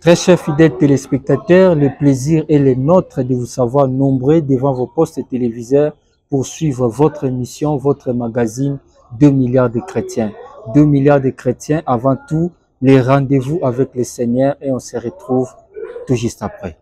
Très chers fidèles téléspectateurs, le plaisir est le nôtre de vous savoir nombreux devant vos postes téléviseurs pour suivre votre émission, votre magazine 2 milliards de chrétiens. 2 milliards de chrétiens, avant tout, les rendez-vous avec le Seigneur et on se retrouve tout juste après.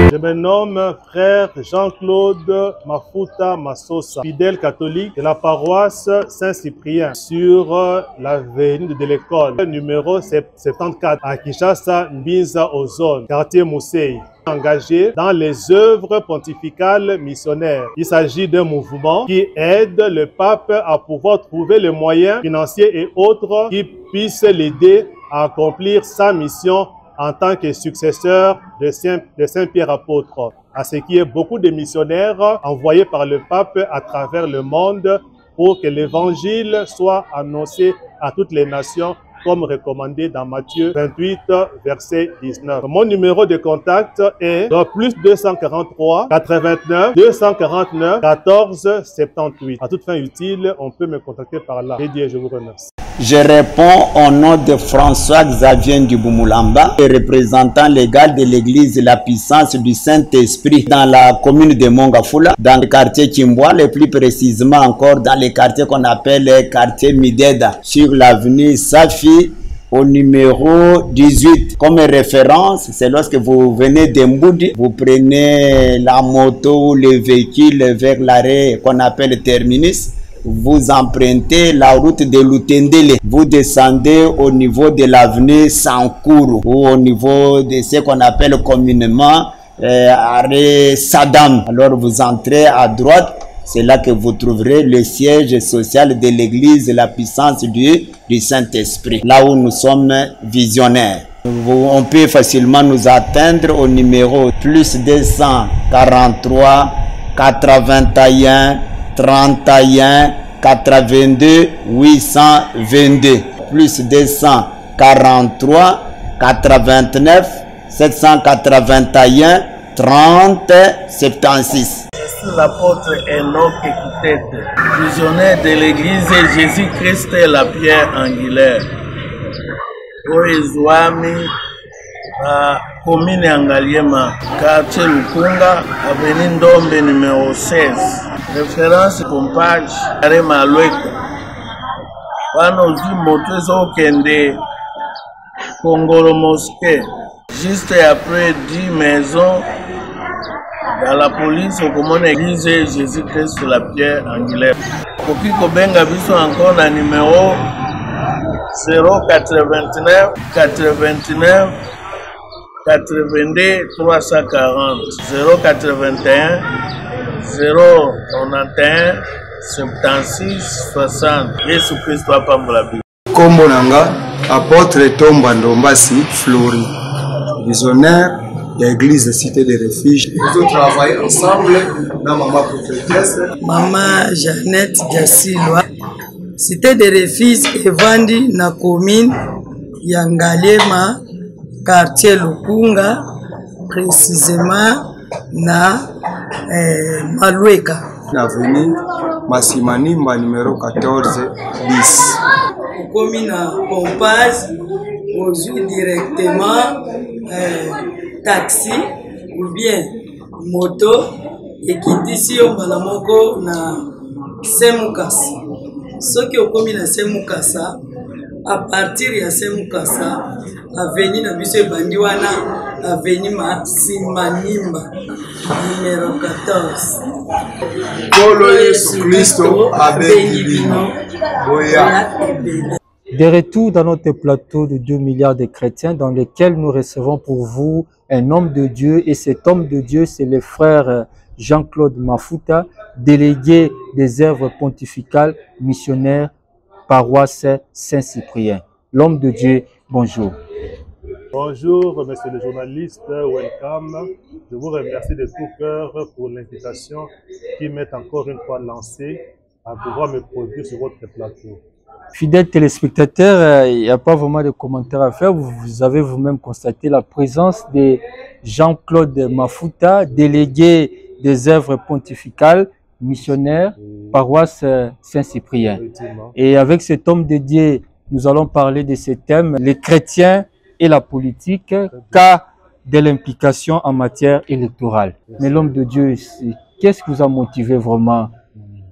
Je me nomme frère Jean-Claude Mafuta Massosa, fidèle catholique de la paroisse Saint-Cyprien sur l'avenue de l'école, numéro 74 à Kinshasa, Mbinza Ozone, quartier Mousseï. Engagé dans les œuvres pontificales missionnaires. Il s'agit d'un mouvement qui aide le pape à pouvoir trouver les moyens financiers et autres qui puissent l'aider à accomplir sa mission en tant que successeur de Saint-Pierre apôtre, à ce qui est beaucoup de missionnaires envoyés par le pape à travers le monde pour que l'évangile soit annoncé à toutes les nations comme recommandé dans Matthieu 28, verset 19. Mon numéro de contact est plus 243 89 249 14 78. À toute fin utile, on peut me contacter par là. Et Dieu, je vous remercie. Je réponds au nom de François-Xavier Ndibumulamba, représentant légal de l'église La Puissance du Saint-Esprit dans la commune de Mongafula, dans le quartier Kimboal, et plus précisément encore dans le quartier qu'on appelle le quartier Mideda, sur l'avenue Safi, au numéro 18. Comme référence, c'est lorsque vous venez d'Emboudi, vous prenez la moto ou le véhicule vers l'arrêt qu'on appelle Terminus. Vous empruntez la route de Lutendele, vous descendez au niveau de l'avenue Sankourou ou au niveau de ce qu'on appelle communément arrêt Saddam. Alors vous entrez à droite, c'est là que vous trouverez le siège social de l'église La Puissance du Saint-Esprit, là où nous sommes visionnaires. On peut facilement nous atteindre au numéro plus 243 81 31 82 822 plus 243 89 781 30 76. Je suis l'apôtre Enoch Ekitete, visionnaire de l'église Jésus-Christ et la pierre angulaire. Oizwami commune Angaliema, quartier Lukunga, avenue Ndombe numéro 16. Référence Pompage, Arema Loeka. Wano zi moto ezokende Kongolo Mosquée. Juste après 10 maisons, dans la police, on commande l'église Jésus-Christ sur la pierre angulaire. Koki Kobenga biso encore na numéro 089 89 82 340 081 091 76 60. Yesu Christ apambola bi. Kombo nanga apôtre Tomba Ndombasi Flori, visionnaire de l'église de Cité des Refuges. Nous travaillons ensemble dans Maman Prophétesse. Maman Jeannette Diasilwa, Cité des Refuges evandi na commune ya Ngalema, quartier Lukunga, précisément na Malueka. L'avenue Massimanimba numéro 14 10. Commune à Pompage, aujourd'hui directement taxi ou bien moto et qui d'ici au Malamoko na Semukasa. Ce qui est commune à Semukasa, à partir de Semukasa, avenue na biso Bandiwana, avenue Massimanimba numéro 14. Kolo Yesu Christo abengibino boya. De retour dans notre plateau de 2 milliards de chrétiens dans lequel nous recevons pour vous un homme de Dieu, et cet homme de Dieu, c'est le frère Jean-Claude Mafuta, délégué des œuvres pontificales missionnaires, paroisse Saint-Cyprien. L'homme de Dieu, bonjour. Bonjour, monsieur le journaliste, welcome. Je vous remercie de tout cœur pour l'invitation qui m'est encore une fois lancée à pouvoir me produire sur votre plateau. Fidèles téléspectateurs, il n'y a pas vraiment de commentaires à faire. Vous avez vous-même constaté la présence de Jean-Claude Mafuta, délégué des œuvres pontificales, missionnaire, paroisse Saint-Cyprien. Et avec cet homme dédié nous allons parler de ce thème, les chrétiens et la politique, cas de l'implication en matière électorale. Mais l'homme de Dieu, qu'est-ce qui vous a motivé vraiment?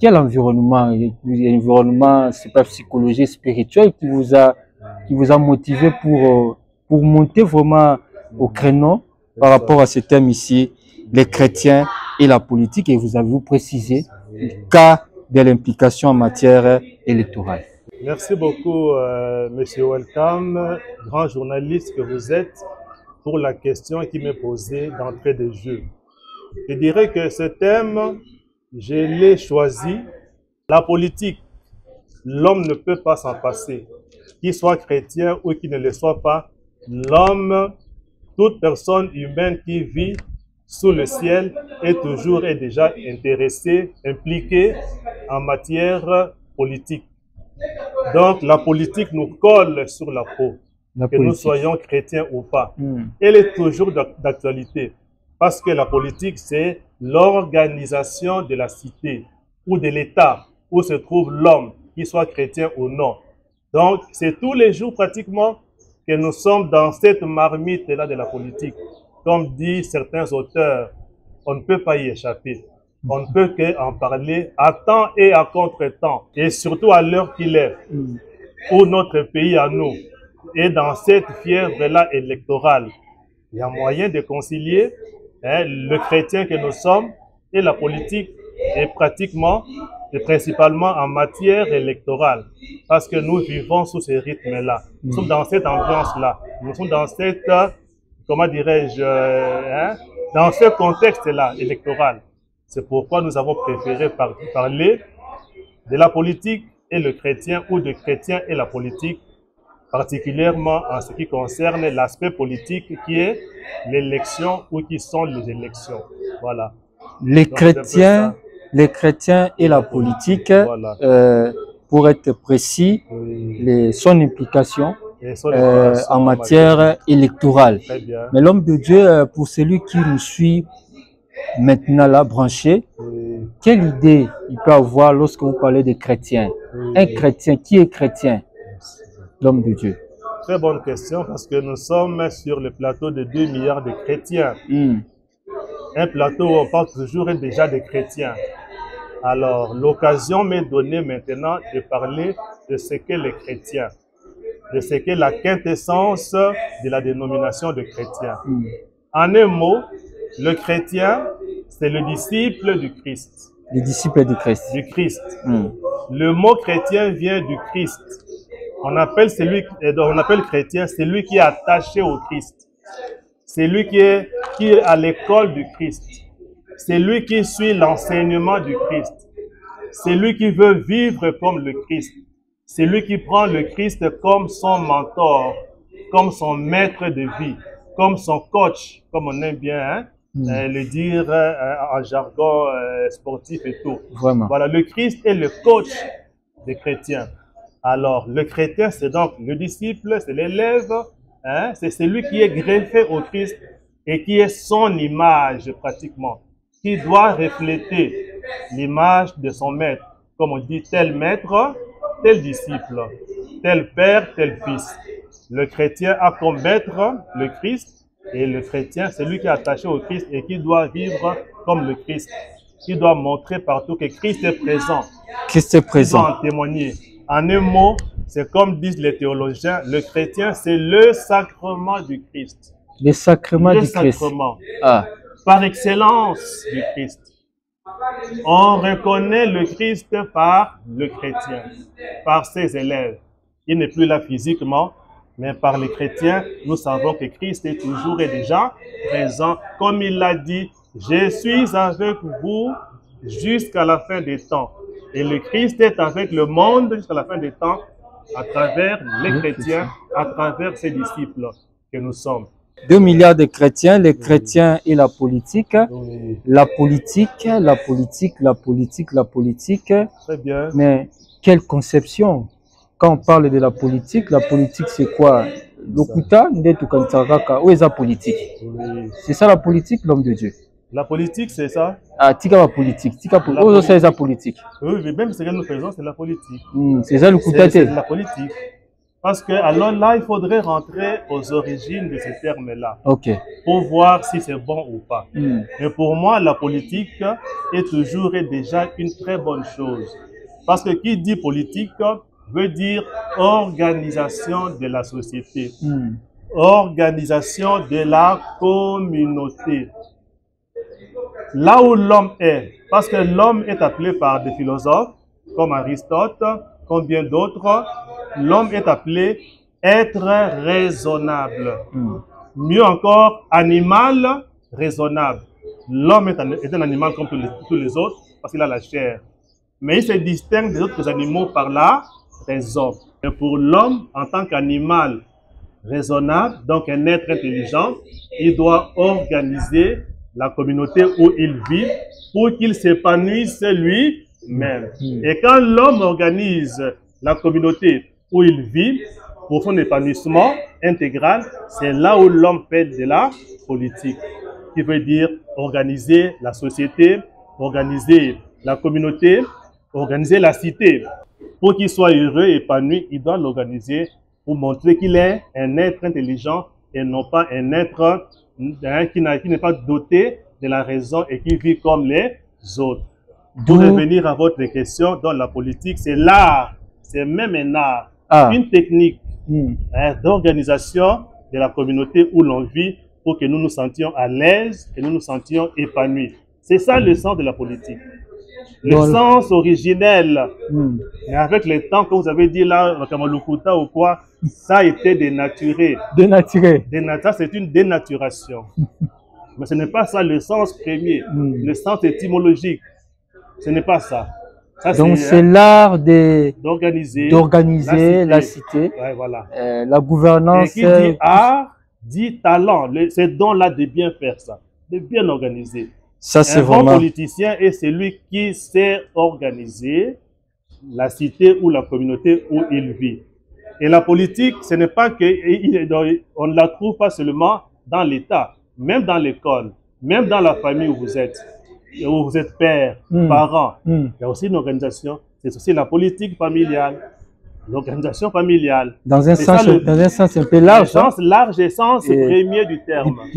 Quel environnement? L'environnement, c'est pas psychologique, spirituel qui vous a motivé pour monter vraiment au créneau par rapport à ce thème ici, les chrétiens et la politique, et vous avez précisé le cas de l'implication en matière électorale. Merci beaucoup, Monsieur Welcome, grand journaliste que vous êtes, pour la question qui m'est posée d'entrée de jeu. Je dirais que ce thème, je l'ai choisi. La politique, l'homme ne peut pas s'en passer. Qu'il soit chrétien ou qu'il ne le soit pas, l'homme, toute personne humaine qui vit sous le ciel est toujours et déjà intéressée, impliquée en matière politique. Donc la politique nous colle sur la peau, que nous soyons chrétiens ou pas. Elle est toujours d'actualité, parce que la politique, c'est l'organisation de la cité ou de l'État où se trouve l'homme, qu'il soit chrétien ou non. Donc c'est tous les jours pratiquement que nous sommes dans cette marmite-là de la politique. Comme disent certains auteurs, on ne peut pas y échapper. On ne peut qu'en parler à temps et à contre-temps, et surtout à l'heure qu'il est, où notre pays à nous est dans cette fièvre-là électorale. Il y a moyen de concilier le chrétien que nous sommes et la politique, et pratiquement et principalement en matière électorale, parce que nous vivons sous ce rythme-là. Nous sommes dans cette ambiance-là. Nous sommes dans cette, comment dirais-je, dans ce contexte-là électoral. C'est pourquoi nous avons préféré parler de la politique et le chrétien, ou de chrétien et la politique, particulièrement en ce qui concerne l'aspect politique qui est l'élection ou qui sont les élections. Voilà. Les chrétiens et la politique, voilà. Pour être précis, son implication en matière électorale. Mais l'homme de Dieu, pour celui qui nous suit maintenant là, branché, quelle idée il peut avoir lorsque vous parlez de chrétien? Un chrétien, qui est chrétien? L'homme de Dieu. Très bonne question, parce que nous sommes sur le plateau de 2 milliards de chrétiens. Un plateau où on parle toujours déjà de chrétiens. Alors, l'occasion m'est donnée maintenant de parler de ce qu'est les chrétiens, de ce qu'est la quintessence de la dénomination de chrétien. En un mot, le chrétien, c'est le disciple du Christ. Le disciple du Christ. Du Christ. Le mot chrétien vient du Christ. On appelle chrétien celui qui est attaché au Christ. C'est lui qui est à l'école du Christ. C'est lui qui suit l'enseignement du Christ. C'est lui qui veut vivre comme le Christ. C'est lui qui prend le Christ comme son mentor, comme son maître de vie, comme son coach, comme on aime bien le dire en jargon sportif et tout. Vraiment. Voilà, le Christ est le coach des chrétiens. Alors, le chrétien, c'est donc le disciple, c'est l'élève, c'est celui qui est greffé au Christ et qui est son image pratiquement, qui doit refléter l'image de son maître. Comme on dit, tel maître, tel disciple, tel père, tel fils. Le chrétien a comme maître le Christ, et le chrétien, c'est lui qui est attaché au Christ et qui doit vivre comme le Christ, qui doit montrer partout que Christ est présent. Christ est présent. Qui doit en témoigner. En un mot, c'est comme disent les théologiens, le chrétien, c'est le sacrement du Christ. Le sacrement du Christ. Le sacrement. Par excellence du Christ. On reconnaît le Christ par le chrétien, par ses élèves. Il n'est plus là physiquement, mais par les chrétiens, nous savons que Christ est toujours et déjà présent. Comme il l'a dit, je suis avec vous jusqu'à la fin des temps. Et le Christ est avec le monde jusqu'à la fin des temps, à travers les chrétiens, à travers ses disciples que nous sommes. 2 milliards de chrétiens, les chrétiens et la politique. Oui. La politique. Très bien. Mais quelle conception? Quand on parle de la politique c'est quoi? Lokuta, ndetu kantaraka, où est la politique? Oui. C'est ça la politique, l'homme de Dieu. La politique, c'est ça? Ah, tika la politique. Tika pour c'est la politique. Oui, mais même ce que nous faisons, c'est la politique. C'est ça le Lokuta. C'est la politique. Parce que alors là, il faudrait rentrer aux origines de ces termes-là. Ok. Pour voir si c'est bon ou pas. Et pour moi, la politique est toujours et déjà une très bonne chose. Parce que qui dit politique veut dire organisation de la société, organisation de la communauté. Là où l'homme est, parce que l'homme est appelé par des philosophes comme Aristote, comme bien d'autres, l'homme est appelé être raisonnable. Mieux encore, animal raisonnable. L'homme est un animal comme tous les autres parce qu'il a la chair. Mais il se distingue des autres animaux par la raison. Et pour l'homme, en tant qu'animal raisonnable, donc un être intelligent, il doit organiser la communauté où il vit pour qu'il s'épanouisse lui-même. Et quand l'homme organise la communauté où il vit pour son épanouissement intégral, c'est là où l'homme fait de la politique, qui veut dire organiser la société, organiser la communauté, organiser la cité. Pour qu'il soit heureux et épanoui, il doit l'organiser pour montrer qu'il est un être intelligent et non pas un être qui n'est pas doté de la raison et qui vit comme les autres. Pour revenir à votre question, dans la politique, c'est l'art, c'est même un art, une technique d'organisation de la communauté où l'on vit pour que nous nous sentions à l'aise et nous nous sentions épanouis. C'est ça le sens de la politique. Le sens originel. Et avec le temps, comme vous avez dit là, Kamalukuta ou quoi, ça a été dénaturé. Dénaturé. Ça, c'est une dénaturation. Mais ce n'est pas ça le sens premier. Le sens étymologique. Ce n'est pas ça. Donc c'est l'art d'organiser la cité. Ouais, voilà. La gouvernance. Et qui dit art, dit talent. Ces dons-là de bien faire ça, de bien organiser. Ça, c'est vraiment... Un bon politicien est celui qui sait organiser la cité ou la communauté où il vit. Et la politique, ce n'est pas que... On ne la trouve pas seulement dans l'État, même dans l'école, même dans la famille où vous êtes père, parent. Il y a aussi une organisation. C'est aussi la politique familiale, l'organisation familiale. Dans un sens un peu large. Sens large et sens premier du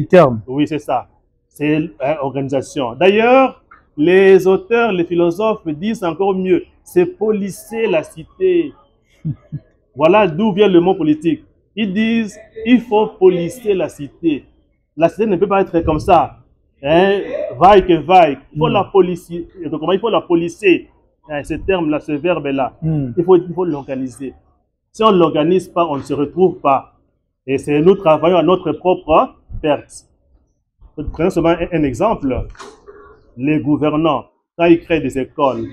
terme. Oui, c'est ça. C'est organisation. D'ailleurs, les auteurs, les philosophes disent encore mieux, c'est polisser la cité. Voilà d'où vient le mot politique. Ils disent, il faut polisser la cité. La cité ne peut pas être comme ça. Vaille que vaille. Il faut la polisser. Donc, comment il faut la polisser? Ce terme-là, ce verbe-là. Il faut l'organiser. Si on ne l'organise pas, on ne se retrouve pas. Et c'est nous travaillons à notre propre perte. Prenons seulement un exemple. Les gouvernants, quand ils créent des écoles,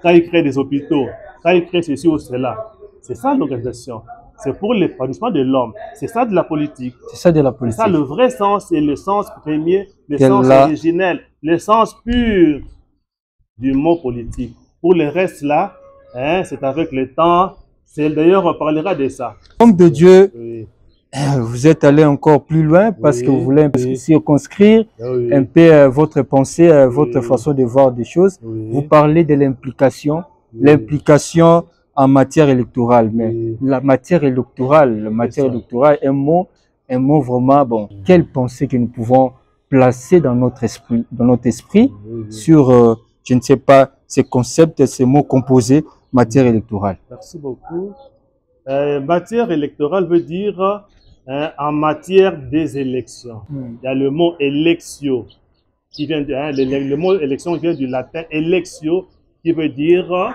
quand ils créent des hôpitaux, quand ils créent ceci ou cela, c'est ça l'organisation. C'est pour l'épanouissement de l'homme. C'est ça de la politique. C'est ça de la politique. C'est ça le vrai sens et le sens premier, le sens originel, le sens pur du mot politique. Pour le reste là, c'est avec le temps. D'ailleurs, on parlera de ça. Homme de Dieu, vous êtes allé encore plus loin parce que vous voulez circonscrire un peu votre pensée, votre façon de voir des choses. Vous parlez de l'implication, l'implication en matière électorale, mais la matière électorale, un mot vraiment bon. Quelle pensée que nous pouvons placer dans notre esprit, sur, je ne sais pas, ces concepts, ces mots composés, matière électorale. Merci beaucoup. Matière électorale veut dire en matière des élections. Il y a le mot électio qui vient le mot élection vient du latin electio qui veut dire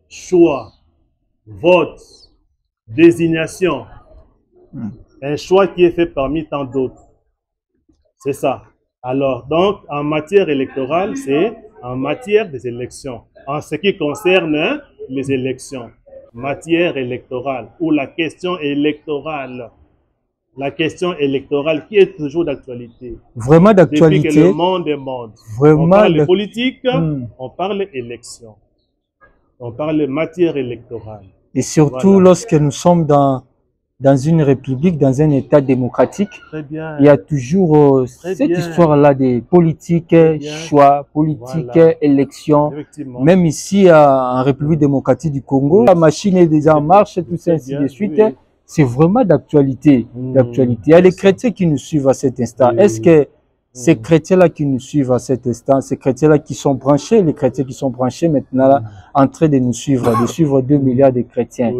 choix, vote, désignation. Un choix qui est fait parmi tant d'autres. C'est ça. Alors, donc, en matière électorale, c'est en matière des élections. En ce qui concerne les élections, matière électorale ou la question électorale. La question électorale qui est toujours d'actualité. Vraiment d'actualité. Depuis que le monde est monde. Vraiment on parle de politique, on parle élection. On parle matière électorale. Et surtout lorsque nous sommes dans une république, dans un état démocratique, il y a toujours cette histoire-là des politiques, choix, politiques, élections. Même ici, en République démocratique du Congo, la machine est déjà en marche, tout ça, ainsi de suite. c'est vraiment d'actualité. Il y a les chrétiens qui nous suivent à cet instant. Est-ce que ces chrétiens-là qui nous suivent à cet instant, ces chrétiens-là qui sont branchés, les chrétiens qui sont branchés maintenant là, en train de nous suivre, de suivre 2 milliards de chrétiens,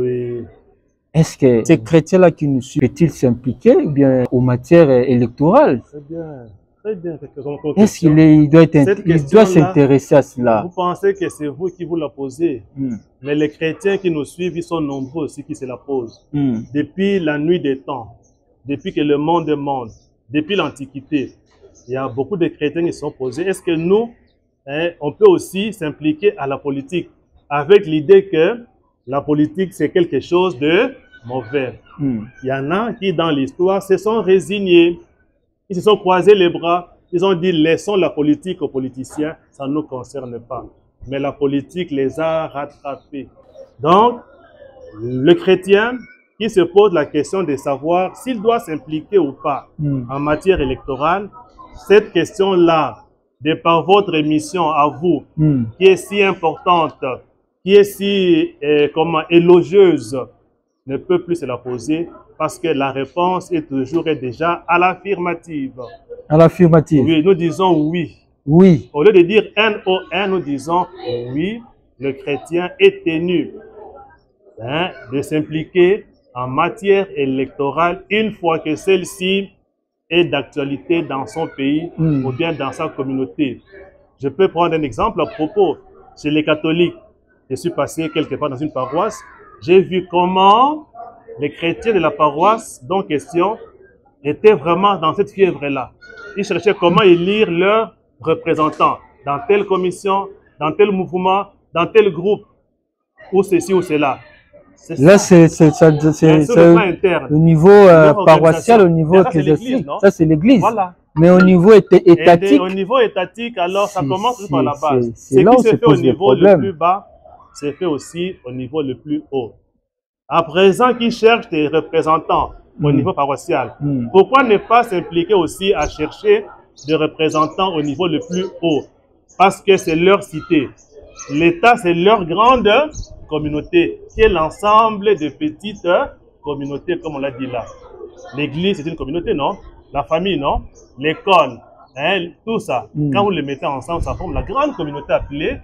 est-ce que ces chrétiens-là qui nous suivent, peuvent-ils s'impliquer bien aux matières électorales? Très bien. Très bien. Est-ce qu'il doit s'intéresser à cela? Vous pensez que c'est vous qui vous la posez, mais les chrétiens qui nous suivent, ils sont nombreux aussi qui se la posent. Depuis la nuit des temps, depuis que le monde est monde, depuis l'Antiquité, il y a beaucoup de chrétiens qui se sont posés. Est-ce que nous, on peut aussi s'impliquer à la politique avec l'idée que la politique, c'est quelque chose de mauvais? Il y en a qui, dans l'histoire, se sont résignés. Ils se sont croisés les bras. Ils ont dit, laissons la politique aux politiciens, ça ne nous concerne pas. Mais la politique les a rattrapés. Donc, le chrétien qui se pose la question de savoir s'il doit s'impliquer ou pas en matière électorale, cette question-là, de par votre émission à vous, qui est si importante, qui est si élogieuse, ne peut plus se la poser parce que la réponse est toujours et déjà à l'affirmative. À l'affirmative. Oui, nous disons oui. Oui. Au lieu de dire N-O-N, nous disons oui, le chrétien est tenu de s'impliquer en matière électorale une fois que celle-ci est d'actualité dans son pays ou bien dans sa communauté. Je peux prendre un exemple à propos. Chez les catholiques, je suis passé quelque part dans une paroisse, j'ai vu comment les chrétiens de la paroisse dont question étaient vraiment dans cette fièvre-là. Ils cherchaient comment élire leurs représentants dans telle commission, dans tel mouvement, dans tel groupe, ou ceci ou cela. Là, c'est au niveau paroissial, au niveau ecclésiastique. Ça, c'est l'église. Voilà. Mais au niveau étatique. Et au niveau étatique, alors, ça commence par la base. Ce C'est là où qui se se fait au pose le niveau le problème. plus bas, c'est fait aussi au niveau le plus haut. À présent, qui cherchent des représentants au niveau paroissial, pourquoi ne pas s'impliquer aussi à chercher des représentants au niveau le plus haut? Parce que c'est leur cité. L'État, c'est leur grande communauté, qui est l'ensemble de petites communautés, comme on l'a dit là. L'église, c'est une communauté, non? La famille, non? L'école, tout ça. Quand vous les mettez ensemble, ça forme la grande communauté appelée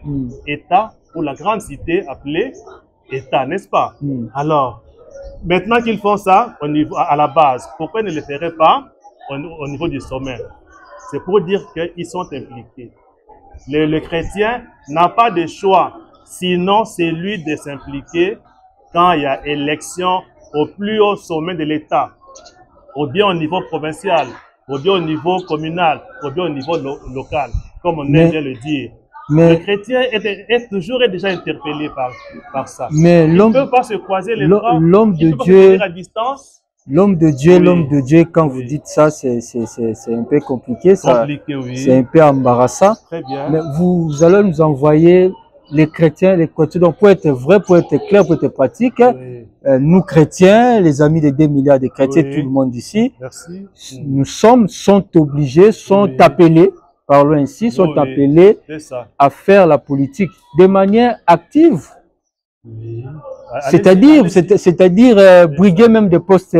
État, ou la grande cité appelée État, n'est-ce pas? Alors, maintenant qu'ils font ça au niveau, à la base, pourquoi ils ne le feraient pas au niveau du sommet? C'est pour dire qu'ils sont impliqués. Le chrétien n'a pas de choix, sinon c'est lui de s'impliquer quand il y a élection au plus haut sommet de l'État, ou bien au niveau provincial, ou bien au niveau communal, ou bien au niveau local, comme on aime bien le dire. Le chrétien est toujours déjà interpellé par ça. Mais il ne peut pas se croiser les bras, l'homme de Dieu, à distance. L'homme de Dieu, quand vous dites ça, c'est un peu compliqué, ça. C'est un peu embarrassant. Très bien. Mais vous allez nous envoyer les chrétiens, donc pour être vrai, pour être clair, pour être pratique, nous chrétiens, les amis des 2 milliards de chrétiens, tout le monde ici, nous sont obligés, sont appelés, parlons ainsi, sont appelés à faire la politique de manière active. C'est-à-dire briguer même des postes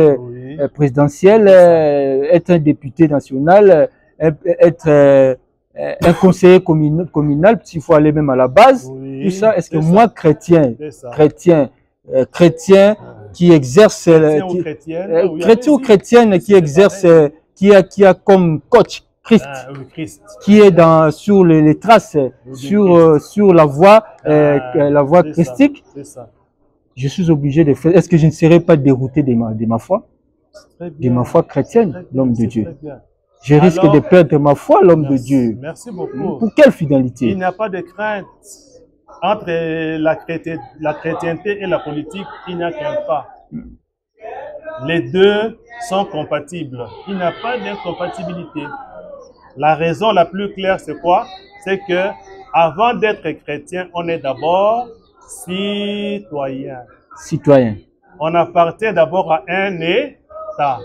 présidentiels, être un député national, être un conseiller communal, s'il faut aller même à la base. Tout ça, est-ce que moi, chrétien qui exerce, chrétien ou chrétienne qui exerce, qui a comme coach Christ, qui est sur les traces, sur la voie christique, je suis obligé de faire. Est-ce que je ne serai pas dérouté de ma foi, de ma foi chrétienne, l'homme de Dieu? Je risque de perdre ma foi, l'homme de Dieu. Merci beaucoup. Pour quelle finalité? Il n'y a pas de crainte entre la chrétienté et la politique. Il n'y a qu'un pas. Les deux sont compatibles. Il n'y a pas d'incompatibilité. La raison la plus claire, c'est quoi? C'est que avant d'être chrétien, on est d'abord citoyen. Citoyen. On appartient d'abord à un État.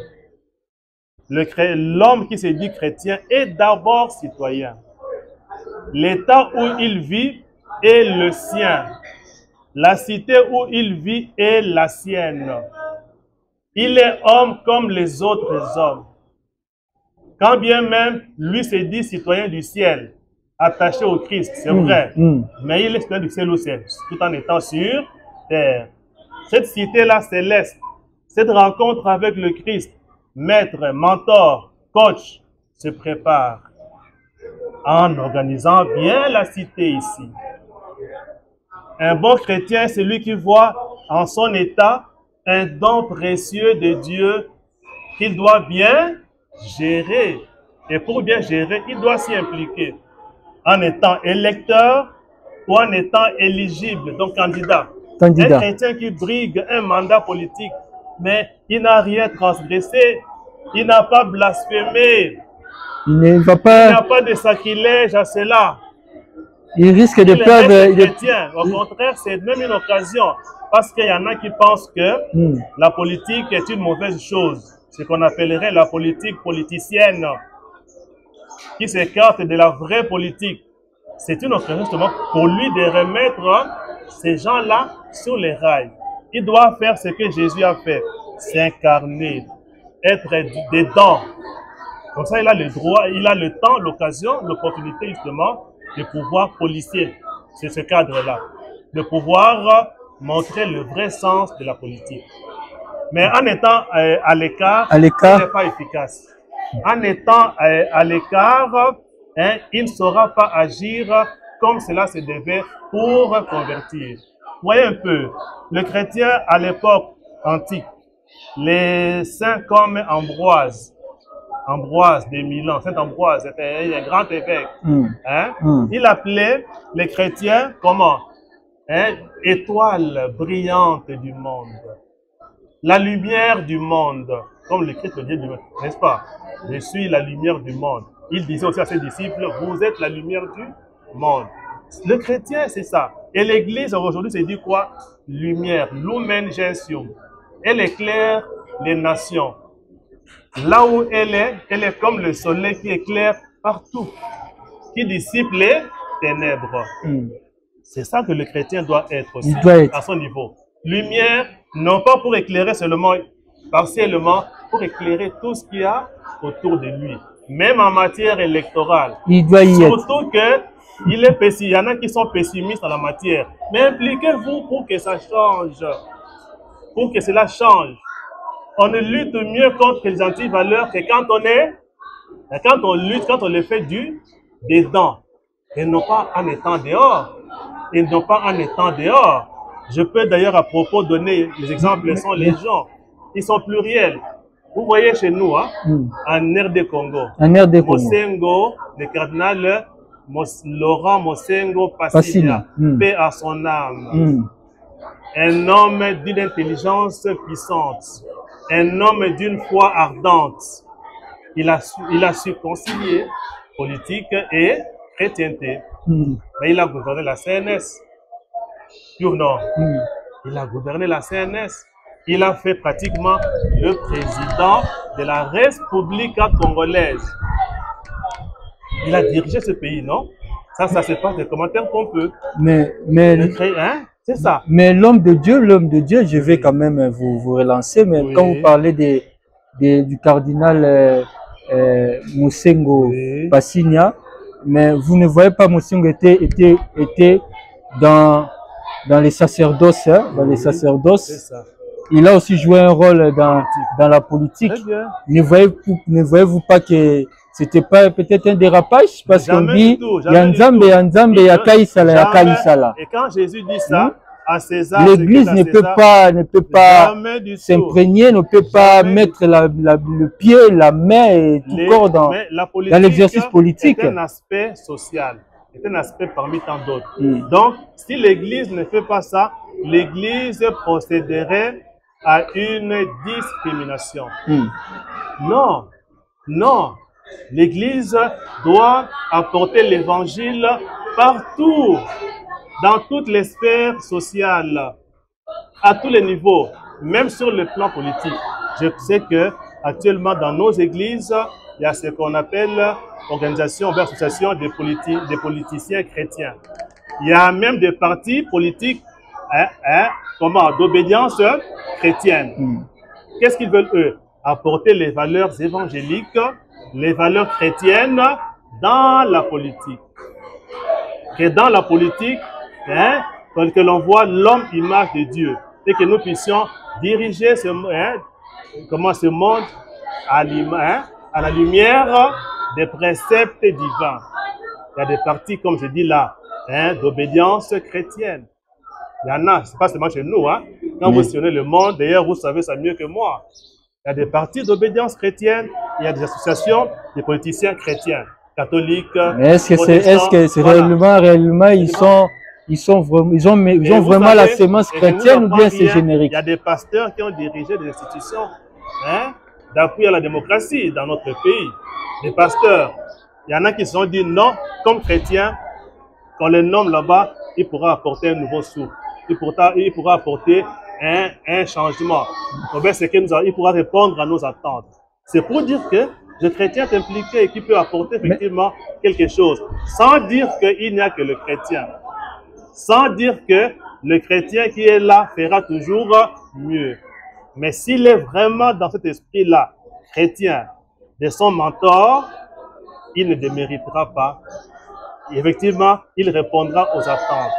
L'homme qui se dit chrétien est d'abord citoyen. L'État où il vit est le sien. La cité où il vit est la sienne. Il est homme comme les autres hommes. Quand bien même, lui se dit citoyen du ciel, attaché au Christ, c'est vrai. Mais il est citoyen du ciel aussi, tout en étant sur terre. Cette cité-là céleste, cette rencontre avec le Christ, maître, mentor, coach, se prépare en organisant bien la cité ici. Un bon chrétien, c'est lui qui voit en son état un don précieux de Dieu qu'il doit bien gérer. Et pour bien gérer, il doit s'y impliquer en étant électeur ou en étant éligible, donc candidat. Un chrétien qui brigue un mandat politique, mais il n'a rien transgressé, il n'a pas blasphémé, il n'a pas de sacrilège à cela. Il risque de perdre. Chrétien. Au contraire, c'est même une occasion, parce qu'il y en a qui pensent que la politique est une mauvaise chose, ce qu'on appellerait la politique politicienne, qui s'écarte de la vraie politique. C'est une occasion justement pour lui de remettre ces gens-là sur les rails. Il doit faire ce que Jésus a fait, s'incarner, être dedans. Comme ça, il a le droit, il a le temps, l'occasion, l'opportunité justement de pouvoir policier. C'est ce cadre-là. De pouvoir montrer le vrai sens de la politique. Mais en étant à l'écart, il n'est pas efficace. En étant à l'écart, il ne saura pas agir comme cela se devait pour convertir. Voyez un peu, le chrétien à l'époque antique, les saints comme Ambroise de Milan, Saint Ambroise était un grand évêque. Il appelait les chrétiens comment? Étoile brillante du monde. La lumière du monde, comme le Christ le dit, n'est-ce pas? Je suis la lumière du monde. Il disait aussi à ses disciples, vous êtes la lumière du monde. Le chrétien, c'est ça. Et l'Église, aujourd'hui, c'est dit quoi? Lumière, lumen gentium. Elle éclaire les nations. Là où elle est comme le soleil qui éclaire partout, qui dissipe les ténèbres. C'est ça que le chrétien doit être aussi, à son niveau. Lumière, non pas pour éclairer seulement, partiellement, pour éclairer tout ce qu'il y a autour de lui. Même en matière électorale. Il doit y être. Surtout que il y en a qui sont pessimistes en la matière. Mais impliquez-vous pour que ça change. Pour que cela change. On lutte mieux contre les antivaleurs que quand on lutte, quand on le fait dedans. Et non pas en étant dehors. Et non pas en étant dehors. Je peux d'ailleurs à propos donner, les exemples sont légion. Ils sont pluriels. Vous voyez chez nous, en RD Congo. Mosengo, le cardinal Laurent Mosengo Passinia, paix à son âme. Un homme d'une intelligence puissante. Un homme d'une foi ardente. Il a su concilier politique et chrétienté. Mais il a gouverné la CNS. Pur non. Il a gouverné la CNS. Il a fait pratiquement le président de la République congolaise. Il a dirigé ce pays, non? Ça c'est pas des commentaires qu'on peut. C'est ça. Mais l'homme de Dieu, je vais quand même vous relancer, mais quand vous parlez du cardinal Mosengo Passinia, mais vous ne voyez pas Mosengo était dans les sacerdoces, dans les sacerdoces. Il a aussi joué un rôle dans la politique. Ne voyez-vous pas que c'était pas peut-être un dérapage? Parce qu'on dit, Yanzambe, Yakaïsala, Yakaïsala. Et quand Jésus dit ça, à César, l'Église ne peut pas s'imprégner, ne peut pas mettre le pied, la main et tout corps dans l'exercice politique. C'est un aspect social, c'est un aspect parmi tant d'autres. Donc, si l'Église ne fait pas ça, l'Église procéderait à une discrimination. Non, non. L'Église doit apporter l'Évangile partout, dans toutes les sphères sociales, à tous les niveaux, même sur le plan politique. Je sais que actuellement dans nos églises, il y a ce qu'on appelle organisation ou association des politiciens chrétiens. Il y a même des partis politiques d'obédience chrétienne. Qu'est-ce qu'ils veulent eux? Apporter les valeurs évangéliques, les valeurs chrétiennes dans la politique. Que dans la politique, hein, que l'on voit l'homme image de Dieu et que nous puissions diriger ce monde à la lumière des préceptes divins. Il y a des partis, comme je dis là, hein, d'obédience chrétienne. Il y en a, c'est pas seulement chez nous. Hein. Quand vous sillonnez le monde, d'ailleurs, vous savez ça mieux que moi. Il y a des partis d'obédience chrétienne, il y a des associations de politiciens chrétiens, catholiques. Est-ce que c'est réellement, ils ont vraiment la sémence chrétienne ou bien c'est générique? Il y a des pasteurs qui ont dirigé des institutions, hein, d'appui à la démocratie dans notre pays. Des pasteurs. Il y en a qui se sont dit non, comme chrétiens, quand les nomme là-bas, il pourra apporter un nouveau souffle. Il pourra apporter un changement. Il pourra répondre à nos attentes. C'est pour dire que le chrétien est impliqué et qui peut apporter effectivement quelque chose, sans dire qu'il n'y a que le chrétien. Sans dire que le chrétien qui est là fera toujours mieux. Mais s'il est vraiment dans cet esprit-là, chrétien, de son mentor, il ne déméritera pas. Et effectivement, il répondra aux attentes.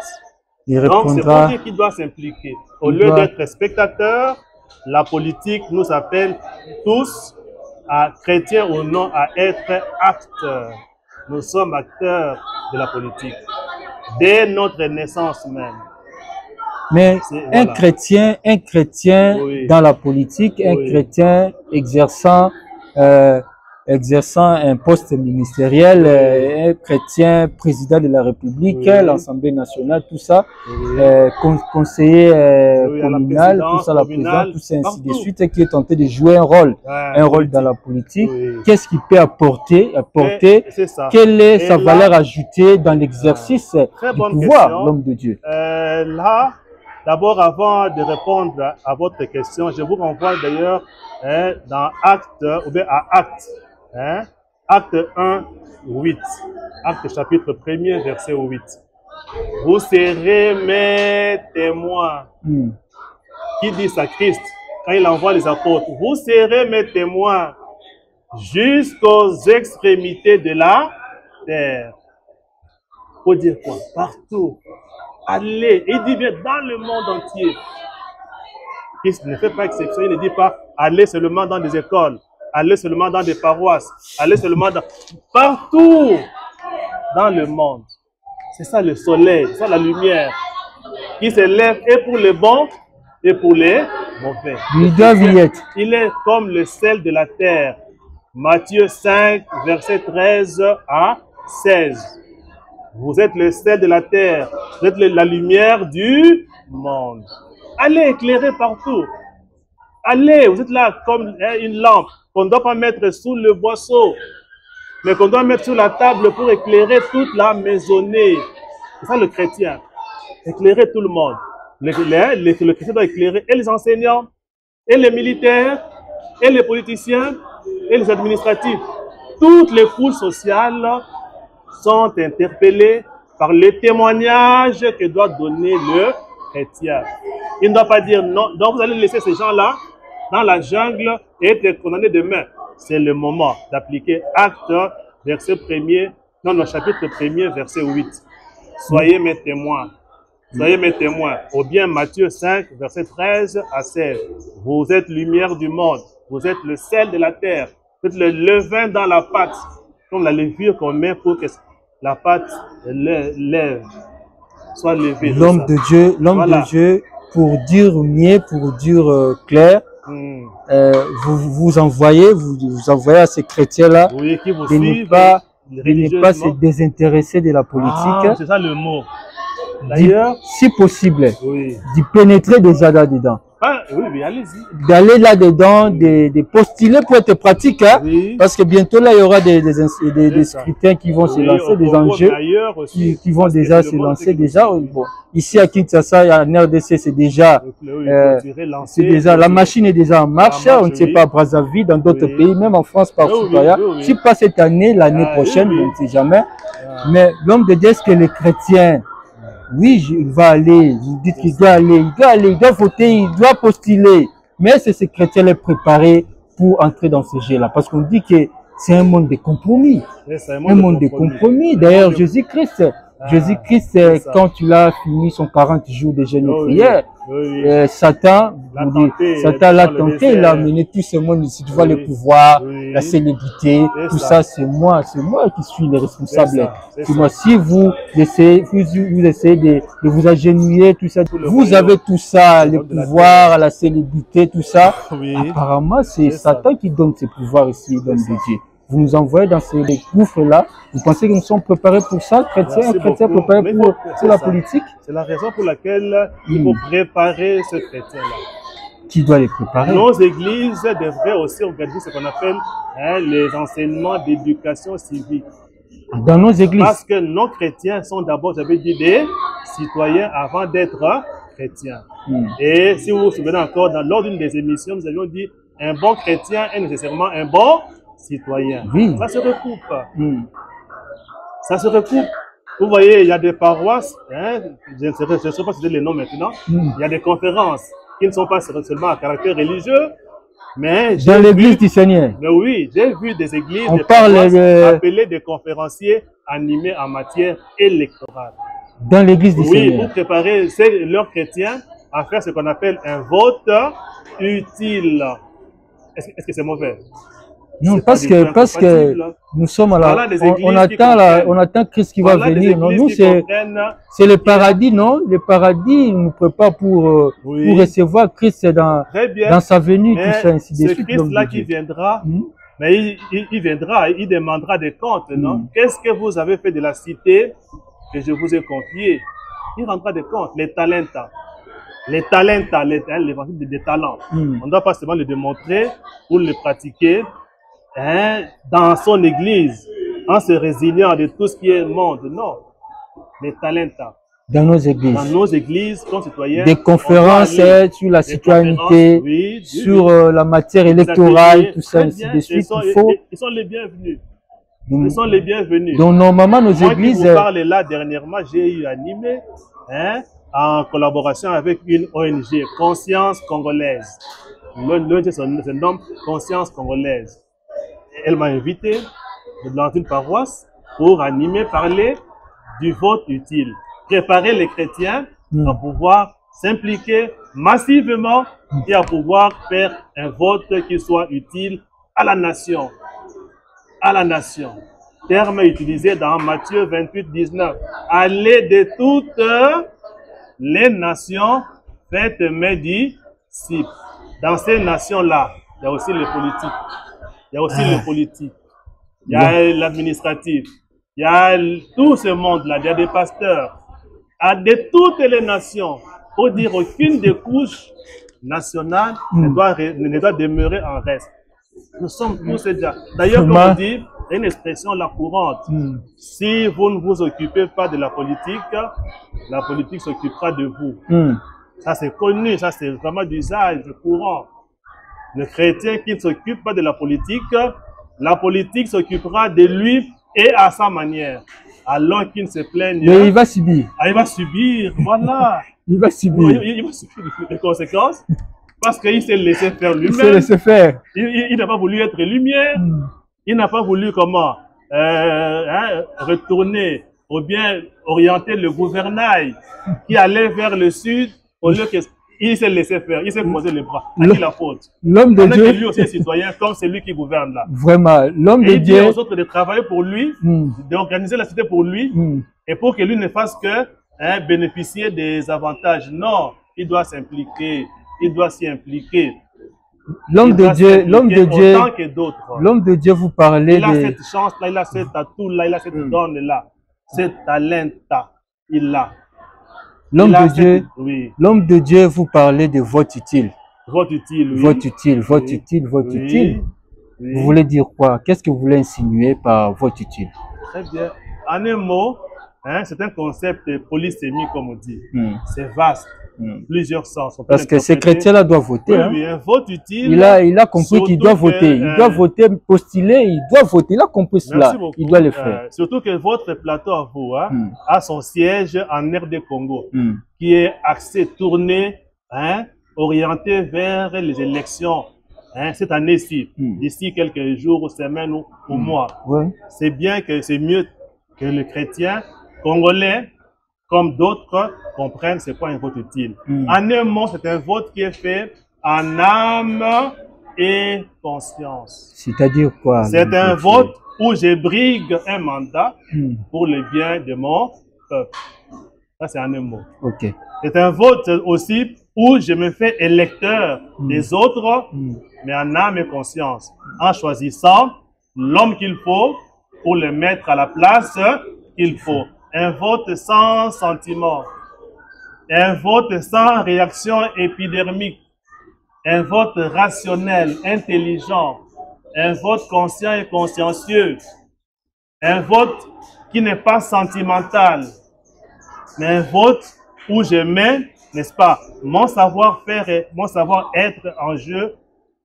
Donc, c'est pour dire qu'il doit s'impliquer. Au lieu d'être spectateur, la politique nous appelle tous, à chrétiens ou non, à être acteurs. Nous sommes acteurs de la politique. Dès notre naissance même. Mais un chrétien oui, dans la politique, un chrétien exerçant un poste ministériel, un chrétien président de la République, l'Assemblée nationale, tout ça, conseiller communal, tout ça, la présidence, tout ça, ainsi de suite, et qui est tenté de jouer un rôle dans la politique. Qu'est-ce qu'il peut apporter quelle est sa valeur ajoutée dans l'exercice du pouvoir, l'homme de Dieu? Là, d'abord, avant de répondre à votre question, je vous renvoie d'ailleurs dans Actes, ou bien à Actes. Hein? Acte 1, 8. Acte chapitre 1er, verset 8. Vous serez mes témoins. Qui dit ça? Christ, quand il envoie les apôtres. Vous serez mes témoins jusqu'aux extrémités de la terre. Faut dire quoi? Partout. Allez. Il dit bien dans le monde entier. Christ ne fait pas exception. Il ne dit pas allez seulement dans des écoles. Allez seulement dans des paroisses, allez seulement partout dans le monde. C'est ça le soleil, c'est ça la lumière qui s'élève et pour les bons et pour les mauvais. Il est comme le sel de la terre. Matthieu 5, verset 13 à 16. Vous êtes le sel de la terre, vous êtes la lumière du monde. Allez éclairer partout. Allez, vous êtes là comme une lampe qu'on ne doit pas mettre sous le boisseau, mais qu'on doit mettre sur la table pour éclairer toute la maisonnée. C'est ça le chrétien. Éclairer tout le monde. Le chrétien doit éclairer et les enseignants, et les militaires, et les politiciens, et les administratifs. Toutes les couches sociales sont interpellées par le témoignage que doit donner le chrétien. Il ne doit pas dire non. Donc vous allez laisser ces gens-là dans la jungle et être condamnés demain. C'est le moment d'appliquer Acte, verset 1er, non, le chapitre 1er, verset 8. Soyez mes témoins. Soyez mes témoins. Ou bien Matthieu 5, verset 13 à 16. Vous êtes lumière du monde. Vous êtes le sel de la terre. Vous êtes le levain dans la pâte. Comme la levure qu'on met pour que la pâte lève, soit levée. L'homme de Dieu, pour dire mieux, pour dire clair, vous envoyez à ces chrétiens-là de ne pas se désintéresser de la politique. C'est ça le mot. D'ailleurs, si possible, d'y pénétrer déjà là-dedans. Oui, allez-y. D'aller là-dedans, de postuler pour être pratique, hein, parce que bientôt là, il y aura des scrutins qui vont se lancer, des enjeux qui vont déjà se lancer déjà. Bon, ici à Kinshasa, en RDC, c'est déjà, la machine est déjà en marche. On ne sait pas à Brazzaville, dans d'autres pays, même en France, partout. Si pas cette année, l'année prochaine, on ne sait jamais. Mais l'homme de Dieu, est-ce que les chrétiens, oui, il va aller, vous dites qu'il doit aller, il doit voter, il doit postuler. Mais c'est ces chrétiens-là préparés pour entrer dans ce jeu-là. Parce qu'on dit que c'est un monde de compromis. C'est Un monde de compromis. D'ailleurs, Jésus-Christ, quand il a fini son 40 jours de jeûne et prière, Satan l'a tenté, il a amené tout ce monde ici. Tu vois le pouvoir, la célébrité, tout ça, c'est moi qui suis le responsable. Moi, si vous essayez de vous agenouiller, tout ça, vous avez tout ça, le pouvoir, la célébrité, tout ça. Apparemment, c'est Satan qui donne ce pouvoir ici, l'homme de Dieu. Vous nous envoyez dans ces gouffres-là. Vous pensez que nous sommes préparés pour ça, chrétiens préparés pour la politique? C'est la raison pour laquelle il faut préparer ce chrétien-là. Qui doit les préparer? Nos églises devraient aussi organiser ce qu'on appelle les enseignements d'éducation civique. Dans nos églises? Parce que nos chrétiens sont d'abord, j'avais dit, des citoyens avant d'être chrétiens. Et si vous vous souvenez encore, lors d'une des émissions, nous avions dit un bon chrétien est nécessairement un bon citoyen. Oui. Ça se recoupe. Ça se recoupe. Vous voyez, il y a des paroisses, je ne sais pas si c'est les noms maintenant, il y a des conférences qui ne sont pas seulement à caractère religieux, mais dans l'église du Seigneur. Mais oui, j'ai vu des églises, on des parle appelées des conférenciers animés en matière électorale. Dans l'église du Seigneur. Oui, pour préparer leurs chrétiens à faire ce qu'on appelle un vote utile. Est-ce que c'est mauvais? Non, parce que nous sommes à la, on attend Christ qui va venir. Non, nous, c'est le paradis, non? Le paradis nous prépare pour recevoir Christ dans sa venue, tout ça, ainsi de suite. C'est Christ-là qui viendra, mais il viendra, il demandera des comptes, non? Qu'est-ce que vous avez fait de la cité que je vous ai confiée? Il rendra des comptes, les talentas. Les talentas, l'évangile des talents. On ne doit pas seulement le démontrer ou le pratiquer, dans son église, en se résignant de tout ce qui est monde. Non. Les talentas. Dans nos églises. Dans nos églises, comme citoyens. Des conférences sur la citoyenneté, sur la matière électorale, tout ça, ainsi de suite. Ils sont les bienvenus. Ils sont les bienvenus. Donc, normalement, nos églises. Moi qui vous parle là, dernièrement, j'ai eu animé, en collaboration avec une ONG, Conscience Congolaise. L'ONG se nomme Conscience Congolaise. Elle m'a invité dans une paroisse pour animer, parler du vote utile. Préparer les chrétiens à pouvoir s'impliquer massivement et à pouvoir faire un vote qui soit utile à la nation. À la nation. Terme utilisé dans Matthieu 28, 19. Allez de toutes les nations, faites mes disciples. Dans ces nations-là, il y a aussi les politiques. Il y a aussi le politique, il y a l'administratif, il y a tout ce monde-là, il y a des pasteurs, de toutes les nations, pour dire aucune des couches nationales ne doit demeurer en reste. Nous sommes tous déjà. D'ailleurs, comme on dit, il y a une expression la courante. Si vous ne vous occupez pas de la politique s'occupera de vous. Ça c'est connu, ça c'est vraiment d'usage courant. Le chrétien qui ne s'occupe pas de la politique s'occupera de lui et à sa manière. Alors qu'il ne se plaigne. Mais il va subir. Il va subir, voilà. Il va subir. Il va subir les conséquences parce qu'il s'est laissé faire lui-même. Il s'est laissé faire. Il n'a pas voulu être lumière. Il n'a pas voulu comment retourner ou bien orienter le gouvernail qui allait vers le sud au lieu que... Il s'est laissé faire, il s'est posé les bras. À qui la faute? L'homme de Dieu. Lui aussi est citoyen, comme c'est lui qui gouverne là. Vraiment, l'homme de Dieu. Il dit aux autres de travailler pour lui, d'organiser la cité pour lui, et pour que lui ne fasse que bénéficier des avantages. Non, il doit s'impliquer, il doit s'y impliquer. L'homme de Dieu, autant que d'autres. L'homme de Dieu, vous parlez il a cette chance-là, il a cet atout-là, il a cette donne-là, cet talent-là, il l'a. L'homme de Dieu, vous parlez de vote utile. Vote utile, oui. Vote utile, vote utile, vote utile. Oui. Vous voulez dire quoi? Qu'est-ce que vous voulez insinuer par vote utile? Très bien. En un mot, c'est un concept polysémique, comme on dit. C'est vaste. Plusieurs sens. Parce que ces chrétiens-là doivent voter. Oui, un vote utile. Il a compris qu'il doit voter. Il doit voter, postuler, il doit voter. Il a compris cela. Il doit le faire. Surtout que votre plateau à vous a son siège en RD Congo, qui est axé, tourné orienté vers les élections, hein, cette année-ci, d'ici quelques jours, semaines ou mois. Ouais. C'est bien que c'est mieux que les chrétiens congolais, comme d'autres, comprennent c'est quoi un vote utile. En un mot, c'est un vote qui est fait en âme et conscience. C'est-à-dire quoi? C'est un vote où je brigue un mandat pour le bien de mon peuple. Ça, c'est en un mot. Ok. C'est un vote aussi où je me fais électeur des autres, mais en âme et conscience, en choisissant l'homme qu'il faut pour le mettre à la place qu'il faut. Un vote sans sentiment, un vote sans réaction épidermique, un vote rationnel, intelligent, un vote conscient et consciencieux, un vote qui n'est pas sentimental, mais un vote où je mets, n'est-ce pas, mon savoir-faire et mon savoir-être en jeu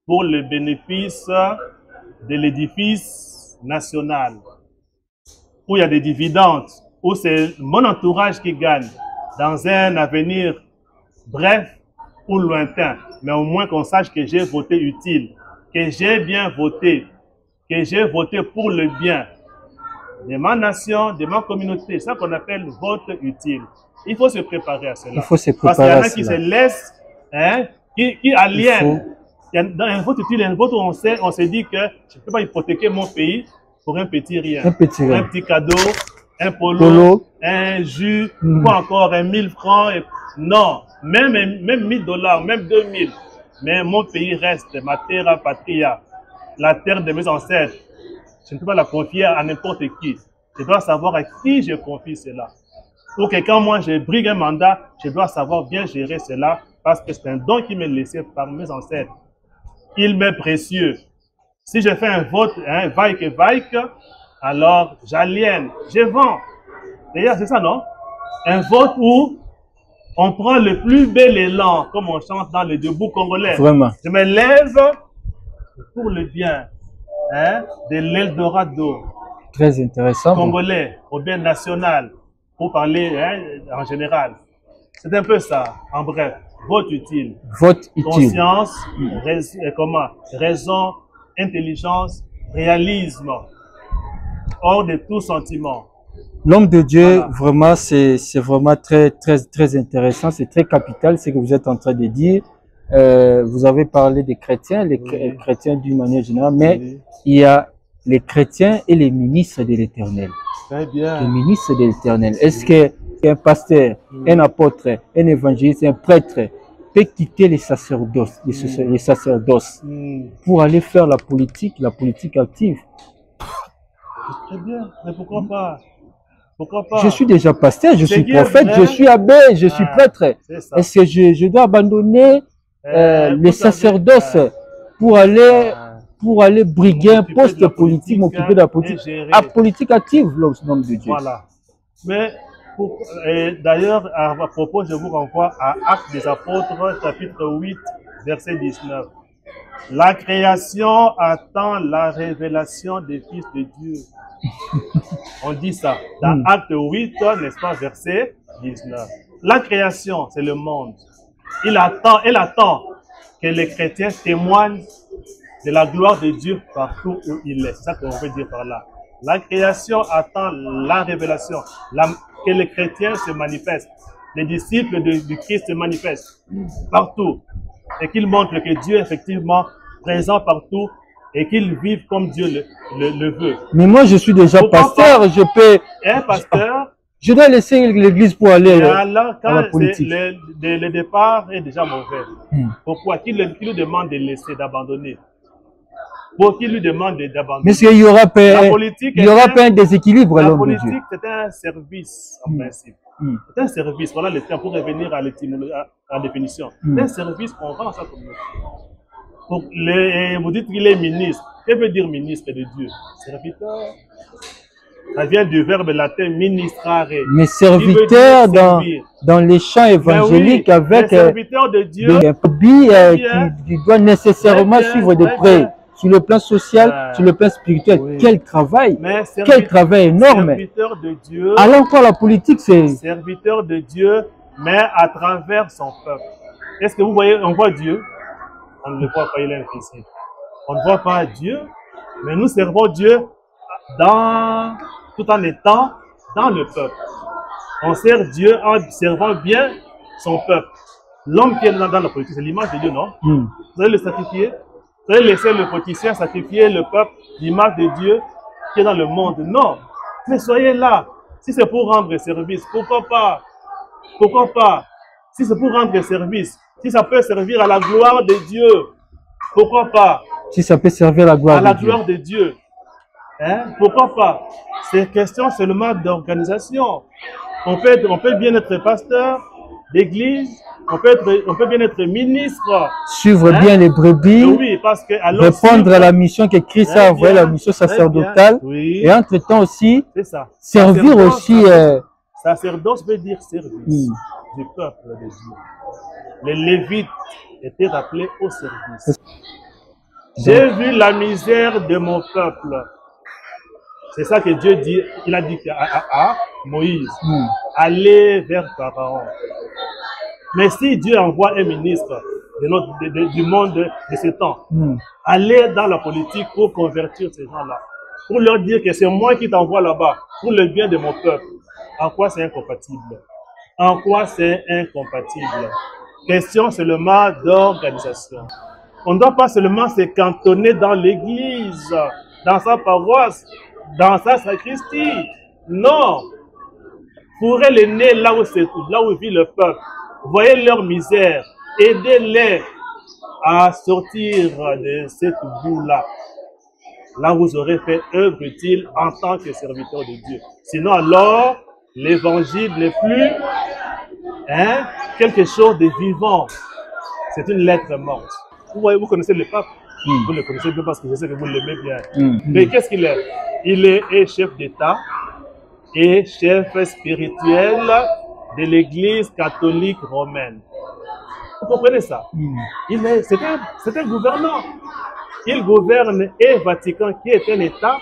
pour le bénéfice de l'édifice national, où il y a des dividendes, où c'est mon entourage qui gagne dans un avenir bref ou lointain, mais au moins qu'on sache que j'ai voté utile, que j'ai bien voté, que j'ai voté pour le bien de ma nation, de ma communauté. C'est ça qu'on appelle vote utile. Il faut se préparer à cela. Il faut se Parce préparer qu'il y en a qui se laissent, hein, qui aliènent. Dans un vote utile, un vote où on se dit que je ne peux pas hypothéquer mon pays pour un petit rien. Un petit cadeau, un polo, un jus, ou encore un 1000 francs. Non, même 1000 $, même 2000. Mais mon pays reste ma terra patria, la terre de mes ancêtres. Je ne peux pas la confier à n'importe qui. Je dois savoir à qui je confie cela. Pour que quand moi je brigue un mandat, je dois savoir bien gérer cela parce que c'est un don qui m'est laissé par mes ancêtres. Il m'est précieux. Si je fais un vote, hein, vaille, alors j'aliène, je vends. D'ailleurs, c'est ça, non? Un vote où on prend le plus bel élan, comme on chante dans les debout congolais. Vraiment. Je me lève pour le bien, hein, de l'Eldorado. Très intéressant. Congolais, au bien national, pour parler, hein, en général. C'est un peu ça, en bref. Vote utile. Vote utile. Conscience, raison, intelligence, réalisme, hors de tout sentiment. L'homme de Dieu, voilà. Vraiment, c'est vraiment très intéressant, c'est très capital ce que vous êtes en train de dire. Vous avez parlé des chrétiens, les chrétiens d'une manière générale, mais il y a les chrétiens et les ministres de l'Éternel. Très bien. Les ministres de l'Éternel. Est-ce qu'un pasteur, un apôtre, un évangéliste, un prêtre peut quitter les sacerdoces, pour aller faire la politique active? Très bien, mais pourquoi pas? Pourquoi pas? Je suis déjà pasteur, je suis prophète, je suis abbé, je suis prêtre. Est-ce que je dois abandonner les sacerdoces pour aller briguer un poste politique, m'occuper de la politique, à politique active, l'homme de Dieu? Voilà. Mais d'ailleurs, à propos, je vous renvoie à Actes des Apôtres, chapitre 8, verset 19. La création attend la révélation des fils de Dieu. On dit ça dans Acte 8, n'est-ce pas, verset 19. La création, c'est le monde. Elle attend que les chrétiens témoignent de la gloire de Dieu partout où il est. C'est ça qu'on veut dire par là. La création attend la révélation, que les chrétiens se manifestent. Les disciples du Christ se manifestent partout. Et qu'ils montrent que Dieu est effectivement présent partout et qu'ils vivent comme Dieu le veut. Mais moi, je suis déjà pasteur, je peux... Un pasteur... Je dois laisser l'église pour aller à la politique. Le départ est déjà mauvais. Pourquoi? Qui lui demande de laisser, d'abandonner? Pour qui lui demande d'abandonner? Mais il y aura pas un déséquilibre à l'homme de Dieu. La politique, c'est un service, en principe. C'est un service, voilà le terme pour revenir à la définition. C'est un service qu'on rend à sa communauté. Vous dites qu'il est ministre. Que veut dire ministre de Dieu? Serviteur. Ça vient du verbe latin ministrare. Mais serviteur dans les champs évangéliques, avec serviteur de Dieu, qui doit nécessairement suivre de près. Sur le plan social, sur le plan spirituel, quel travail énorme. Serviteur de Dieu, alors encore la politique, c'est... Serviteur de Dieu, mais à travers son peuple. Est-ce que vous voyez, on voit Dieu? On ne le voit pas, il est invisible. On ne voit pas Dieu, mais nous servons Dieu tout en étant dans le peuple. On sert Dieu en servant bien son peuple. L'homme qui est dans la politique, c'est l'image de Dieu, non? Vous allez le sacrifier? Vous allez laisser le politicien sacrifier le peuple, l'image de Dieu qui est dans le monde? Non. Mais soyez là. Si c'est pour rendre service, pourquoi pas? Pourquoi pas? Si c'est pour rendre service, si ça peut servir à la gloire de Dieu, pourquoi pas? Si ça peut servir à la gloire de Dieu. Hein? Pourquoi pas? C'est question seulement d'organisation. On peut bien être pasteur d'église, on peut bien être ministre. Suivre bien les brebis, oui, parce que, répondre à la mission que Christ a envoyée, la mission sacerdotale. Oui. Et entre-temps aussi, ça. servir aussi. Sacerdoce veut dire service du peuple de Dieu. Les Lévites étaient appelés au service. J'ai vu la misère de mon peuple. C'est ça que Dieu dit. Il a dit à Moïse, allez vers Pharaon. Mais si Dieu envoie un ministre du monde de ce temps, allez dans la politique pour convertir ces gens-là, pour leur dire que c'est moi qui t'envoie là-bas, pour le bien de mon peuple. En quoi c'est incompatible? En quoi c'est incompatible? Question seulement d'organisation. On ne doit pas seulement se cantonner dans l'église, dans sa paroisse, dans sa sacristie. Non. Fourrez les nez là où vit le peuple. Voyez leur misère. Aidez-les à sortir de cette boue-là. Là où vous aurez fait œuvre utile en tant que serviteur de Dieu. Sinon alors, l'évangile n'est plus quelque chose de vivant. C'est une lettre morte. Vous voyez, vous connaissez le pape. Vous le connaissez bien parce que je sais que vous l'aimez bien. Mais qu'est-ce qu'il est? Il est chef d'État et chef spirituel de l'Église catholique romaine. Vous comprenez ça? C'est un gouvernant. Il gouverne et Vatican qui est un État,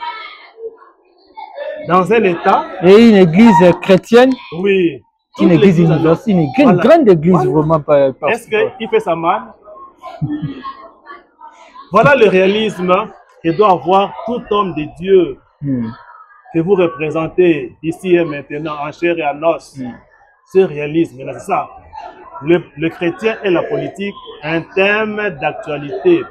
dans un État. Et une église chrétienne. Oui. Une église universelle, une grande église vraiment. Est-ce qu'il fait sa manne? Voilà le réalisme que doit avoir tout homme de Dieu que vous représentez ici et maintenant, en chair et en os. Ce réalisme, c'est ça. Le chrétien et la politique, un thème d'actualité.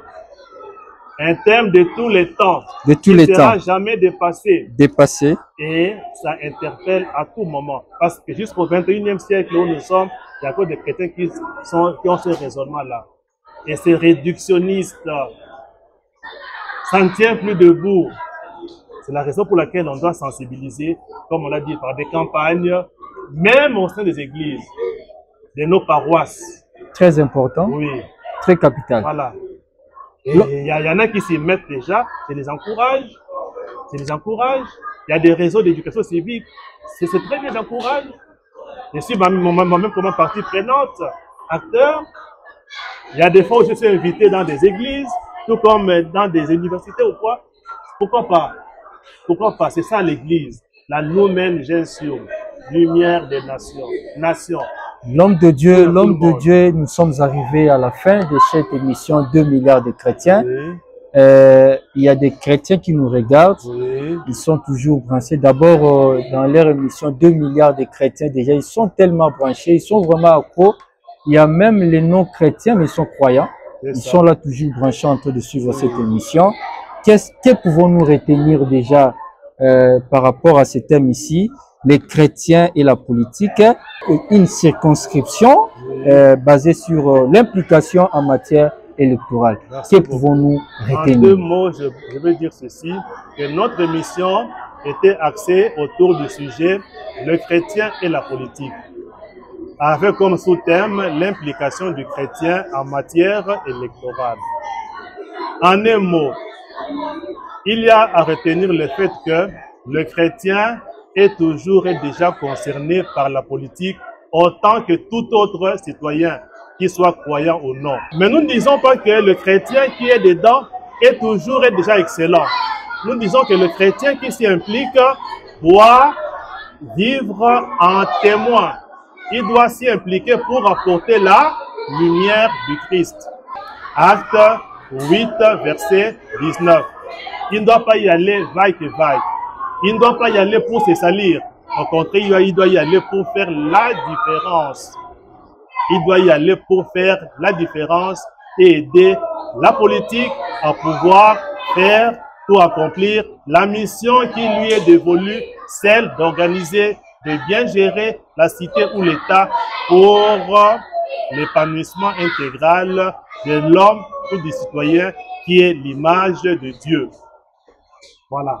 Un thème de tous les temps. De tous les temps. Qui ne sera jamais dépassé. Dépassé. Et ça interpelle à tout moment. Parce que jusqu'au 21e siècle où nous sommes, il y a encore des chrétiens qui ont ce raisonnement-là. Et ces réductionnistes, ça ne tient plus debout. C'est la raison pour laquelle on doit sensibiliser, comme on l'a dit, par des campagnes, même au sein des églises, de nos paroisses. Très important. Oui. Très capital. Voilà. Et il y en a qui s'y mettent déjà, je les encourage. Je les encourage. Il y a des réseaux d'éducation civique. C'est très bien, j'encourage. Je suis moi-même comme partie prenante, acteur. Il y a des fois où je suis invité dans des églises, tout comme dans des universités ou quoi. Pourquoi pas? Pourquoi pas? C'est ça l'église. La Lumen Gentium, lumière des nations. Nations. L'homme de Dieu, nous sommes arrivés à la fin de cette émission 2 milliards de chrétiens. Oui. Il y a des chrétiens qui nous regardent. Oui. Ils sont toujours branchés. D'abord, dans leur émission 2 milliards de chrétiens, déjà, ils sont tellement branchés, ils sont vraiment accros. Il y a même les non-chrétiens, mais ils sont croyants. Ils sont là toujours branchés en train de suivre cette émission. Que pouvons-nous retenir déjà par rapport à ce thème ici? Les chrétiens et la politique, une circonscription basée sur l'implication en matière électorale. Que pouvons-nous retenir? En 2 mots, je veux dire ceci, que notre émission était axée autour du sujet le chrétien et la politique, avec comme sous-thème l'implication du chrétien en matière électorale. En un mot, il y a à retenir le fait que le chrétien est toujours et déjà concerné par la politique autant que tout autre citoyen, qu'il soit croyant ou non. Mais nous ne disons pas que le chrétien qui est dedans est toujours et déjà excellent. Nous disons que le chrétien qui s'y implique doit vivre en témoin. Il doit s'y impliquer pour apporter la lumière du Christ. Acte 8, verset 19. Il ne doit pas y aller vaille que vaille. Il ne doit pas y aller pour se salir. Au contraire, il doit y aller pour faire la différence. Il doit y aller pour faire la différence et aider la politique à pouvoir faire pour accomplir la mission qui lui est dévolue, celle d'organiser, de bien gérer la cité ou l'État pour l'épanouissement intégral de l'homme ou du citoyen qui est l'image de Dieu. Voilà.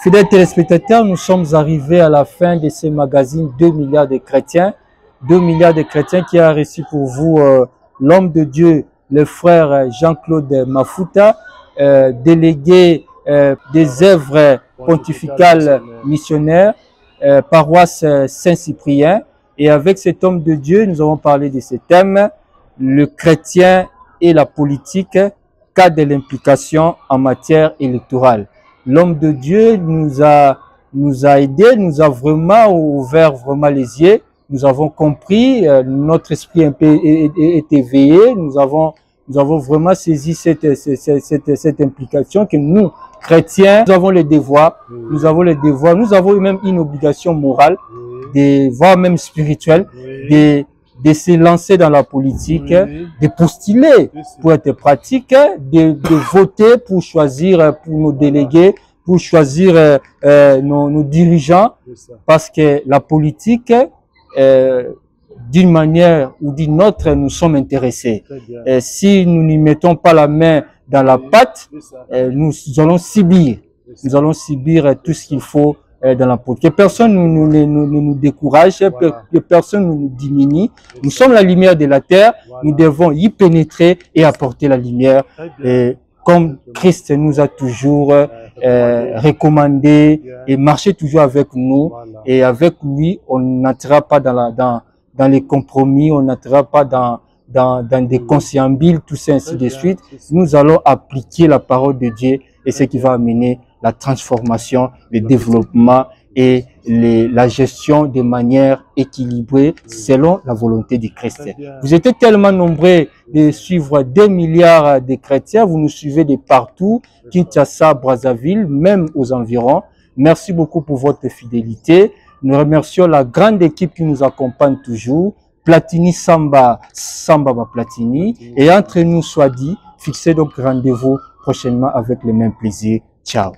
Fidèles téléspectateurs, nous sommes arrivés à la fin de ce magazine 2 milliards de chrétiens. 2 milliards de chrétiens qui a reçu pour vous l'homme de Dieu, le frère Jean-Claude Mafuta, délégué des œuvres pontificales missionnaires, paroisse Saint-Cyprien. Et avec cet homme de Dieu, nous avons parlé de ce thème, le chrétien et la politique, cas de l'implication en matière électorale. L'homme de Dieu nous a aidés, nous a vraiment ouvert vraiment les yeux. Nous avons compris, notre esprit un peu est éveillé. Nous avons vraiment saisi cette implication que nous, chrétiens, nous avons les devoirs. Nous avons les devoirs. Nous avons même une obligation morale, voire même spirituelle, de se lancer dans la politique, de postuler pour être pratique, de voter pour choisir pour nos délégués, pour choisir nos dirigeants, parce que la politique, d'une manière ou d'une autre, nous sommes intéressés. Si nous n'y mettons pas la main dans la pâte, nous allons subir. Nous allons subir tout ce qu'il faut dans la politique. Que personne ne nous décourage, que personne ne nous diminue. Nous sommes la lumière de la terre, nous devons y pénétrer et apporter la lumière. Comme Christ nous a toujours recommandé et marché toujours avec nous. Et avec lui, on n'entrera pas dans les compromis, on n'entrera pas dans des conciliabules, tout ça, ainsi de suite. Nous allons appliquer la parole de Dieu et ce qui va amener la transformation, le développement et la gestion de manière équilibrée selon la volonté du Christ. Vous êtes tellement nombreux de suivre 2 milliards de chrétiens, vous nous suivez de partout, Kinshasa, Brazzaville, même aux environs. Merci beaucoup pour votre fidélité. Nous remercions la grande équipe qui nous accompagne toujours, Platini Samba Platini, et entre nous soit dit, fixez donc rendez-vous prochainement avec le même plaisir. Ciao.